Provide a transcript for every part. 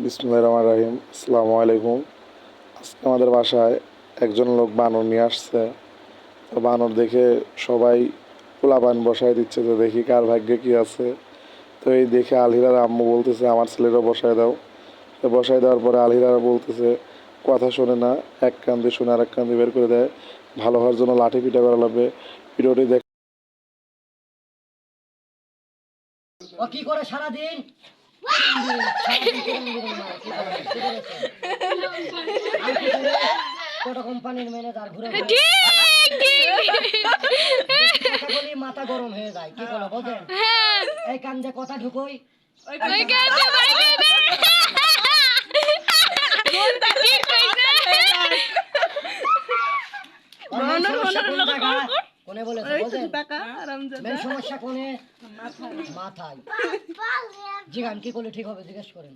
বিসমিল্লাহির রহমানির রহিম। আসসালামু আলাইকুম। আজকে আমাদের বাসায় একজন লোক বানর নিয়ে আসছে। তো বানর দেখে সবাই পোলাপান বসায় দিচ্ছে, তো দেখি কার ভাগ্যে কি আছে। তো এই দেখে আলহিরার আম্মু বলতেছে আমার ছেলেরও বসায় দাও। তো বসায় দেওয়ার পরে আলহিরা বলতেছে কথা শোনে না, এক কান দিয়ে শুনে আর এক কান দিয়ে বের করে দেয়। ভালো হওয়ার জন্য লাঠি পিটা করা লাগবে। ভিডিওটি দেখ। ও কি করে সারাদিন কোটা কোম্পানির ম্যানেজার ঘুরে ঘুরে মাথা গরম হয়ে যায়। কি বলো বোঝেন? এই কান যে কথা ঢুকোই কোনে বলেছে বোঝেন? মেন সমস্যা কোনে? মাথায়। জিগান কি করলে ঠিক হবে জিজ্ঞেস করেন।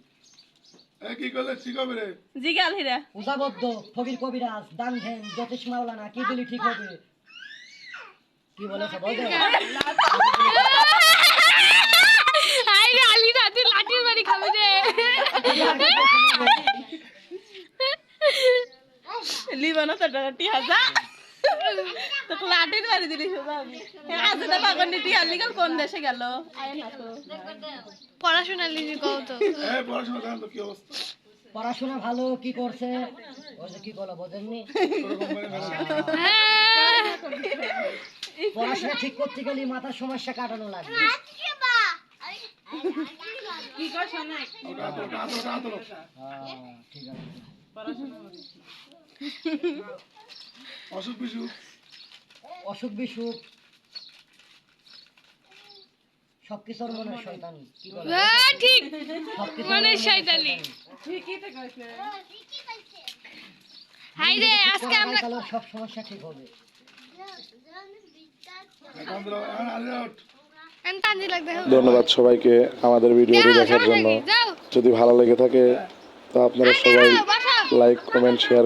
কি করলে ঠিক হবে রে? জিগাল হীরা উজাবদ্ধ ফকির কবিরাজ দান ধ্যান জ্যোতিষ মাওলানা কি দিলে ঠিক হবে? কি বলেছে বোঝেন? আইরে আলি রাতে লাঠির বাড়ি খাবে রে। লিবানো তো ডাটি হাজা তো লাঠির বাড়ি দিলি সোজা আমি আজ না পাগনি টি আলিগাল কোন দেশে গেল আয় না তো পড়াশোনা লিখে কও তো। এই পড়াশোনা জান তো কি অবস্থা? পড়াশোনা ভালো কি করছে? ওই যে কি বলো বোঝেননি? পড়াশোনা ঠিক করতে গেলে মাথার সমস্যা কাটানো লাগবে। কি কর শোনা ওটা ঠিক আছে। অসুখ বিসুখ অসুখ বিসুখ সবকিছুর মনে শয়তানি। কি বলো? ঠিক সবকিছুর মনে মনে শয়তানি। ঠিকই তো কইছে হাই রে আজকে আমরা তাহলে সব সমস্যা ঠিক হবে। তানজি লাগবে। ধন্যবাদ সবাইকে আমাদের ভিডিওটি দেখার জন্য। যদি ভালো লেগে থাকে তো আপনারা সবাই লাইক, কমেন্ট, শেয়ার